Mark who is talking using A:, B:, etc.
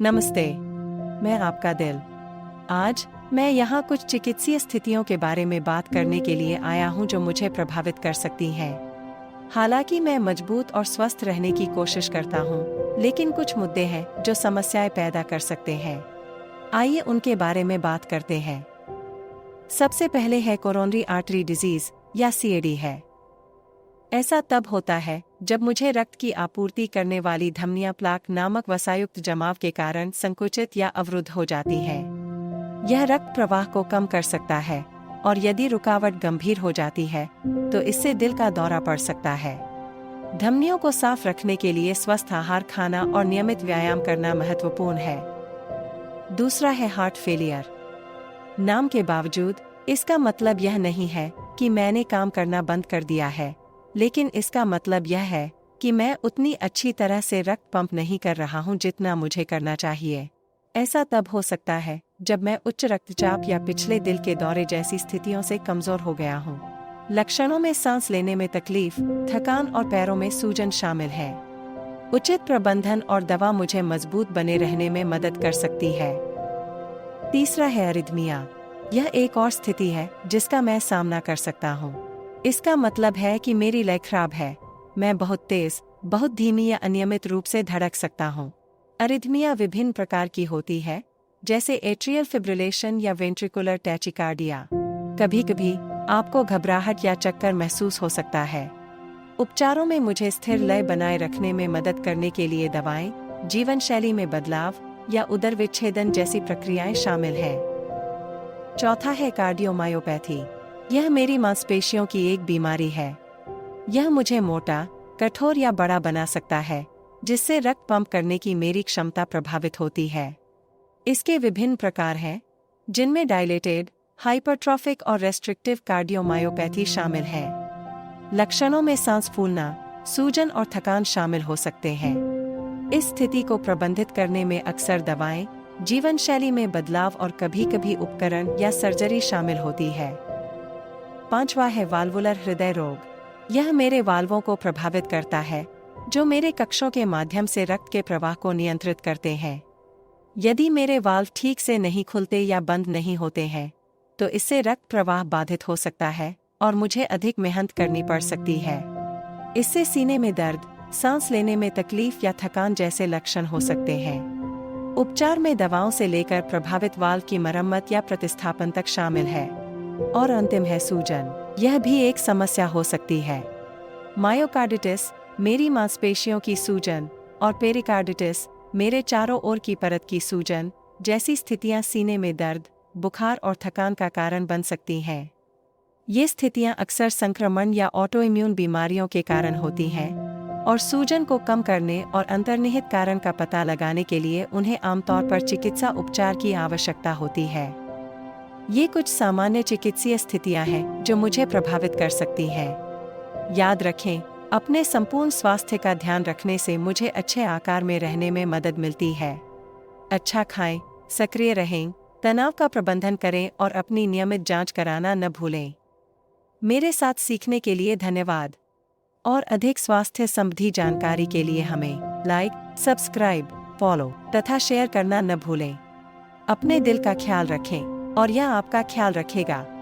A: नमस्ते, मैं आपका दिल। आज मैं यहाँ कुछ चिकित्सीय स्थितियों के बारे में बात करने के लिए आया हूँ जो मुझे प्रभावित कर सकती हैं। हालांकि मैं मजबूत और स्वस्थ रहने की कोशिश करता हूँ, लेकिन कुछ मुद्दे हैं जो समस्याएं पैदा कर सकते हैं। आइए उनके बारे में बात करते हैं। सबसे पहले है कोरोनरी आर्टरी डिजीज या सीएडी है। ऐसा तब होता है जब मुझे रक्त की आपूर्ति करने वाली धमनियां प्लाक नामक वसायुक्त जमाव के कारण संकुचित या अवरुद्ध हो जाती हैं। यह रक्त प्रवाह को कम कर सकता है और यदि रुकावट गंभीर हो जाती है तो इससे दिल का दौरा पड़ सकता है। धमनियों को साफ रखने के लिए स्वस्थ आहार खाना और नियमित व्यायाम करना महत्वपूर्ण है। दूसरा है हार्ट फेलियर। नाम के बावजूद इसका मतलब यह नहीं है कि मैंने काम करना बंद कर दिया है, लेकिन इसका मतलब यह है कि मैं उतनी अच्छी तरह से रक्त पंप नहीं कर रहा हूं जितना मुझे करना चाहिए। ऐसा तब हो सकता है जब मैं उच्च रक्तचाप या पिछले दिल के दौरे जैसी स्थितियों से कमजोर हो गया हूं। लक्षणों में सांस लेने में तकलीफ, थकान और पैरों में सूजन शामिल है। उचित प्रबंधन और दवा मुझे मजबूत बने रहने में मदद कर सकती है। तीसरा है अरिथमिया। यह एक और स्थिति है जिसका मैं सामना कर सकता हूँ। इसका मतलब है कि मेरी लय खराब है। मैं बहुत तेज, बहुत धीमी या अनियमित रूप से धड़क सकता हूँ। अरिथमिया विभिन्न प्रकार की होती है, जैसे एट्रियल फिब्रिलेशन या वेंट्रिकुलर टैचिकार्डिया। कभी-कभी आपको घबराहट या चक्कर महसूस हो सकता है। उपचारों में मुझे स्थिर लय बनाए रखने में मदद करने के लिए दवाएं, जीवन शैली में बदलाव या उदर विच्छेदन जैसी प्रक्रियाएं शामिल हैं। चौथा है कार्डियोमायोपैथी। यह मेरी मांसपेशियों की एक बीमारी है। यह मुझे मोटा, कठोर या बड़ा बना सकता है, जिससे रक्त पंप करने की मेरी क्षमता प्रभावित होती है। इसके विभिन्न प्रकार हैं, जिनमें डायलेटेड, हाइपरट्रॉफिक और रेस्ट्रिक्टिव कार्डियोमायोपैथी शामिल है। लक्षणों में सांस फूलना, सूजन और थकान शामिल हो सकते हैं। इस स्थिति को प्रबंधित करने में अक्सर दवाएं, जीवन शैली में बदलाव और कभी-कभी उपकरण या सर्जरी शामिल होती है। पांचवा है वाल्वुलर हृदय रोग। यह मेरे वाल्वों को प्रभावित करता है, जो मेरे कक्षों के माध्यम से रक्त के प्रवाह को नियंत्रित करते हैं। यदि मेरे वाल्व ठीक से नहीं खुलते या बंद नहीं होते हैं, तो इससे रक्त प्रवाह बाधित हो सकता है और मुझे अधिक मेहनत करनी पड़ सकती है। इससे सीने में दर्द, सांस लेने में तकलीफ या थकान जैसे लक्षण हो सकते हैं। उपचार में दवाओं से लेकर प्रभावित वाल्व की मरम्मत या प्रतिस्थापन तक शामिल है। और अंतिम है सूजन। यह भी एक समस्या हो सकती है। मायोकार्डिटिस, मेरी मांसपेशियों की सूजन, और पेरिकार्डिटिस, मेरे चारों ओर की परत की सूजन जैसी स्थितियां सीने में दर्द, बुखार और थकान का कारण बन सकती हैं। ये स्थितियां अक्सर संक्रमण या ऑटोइम्यून बीमारियों के कारण होती हैं, और सूजन को कम करने और अंतर्निहित कारण का पता लगाने के लिए उन्हें आमतौर पर चिकित्सा उपचार की आवश्यकता होती है। ये कुछ सामान्य चिकित्सीय स्थितियां हैं जो मुझे प्रभावित कर सकती हैं। याद रखें, अपने संपूर्ण स्वास्थ्य का ध्यान रखने से मुझे अच्छे आकार में रहने में मदद मिलती है। अच्छा खाएं, सक्रिय रहें, तनाव का प्रबंधन करें और अपनी नियमित जांच कराना न भूलें। मेरे साथ सीखने के लिए धन्यवाद। और अधिक स्वास्थ्य संबंधी जानकारी के लिए हमें लाइक, सब्सक्राइब, फॉलो तथा शेयर करना न भूलें। अपने दिल का ख्याल रखें और यह आपका ख्याल रखेगा।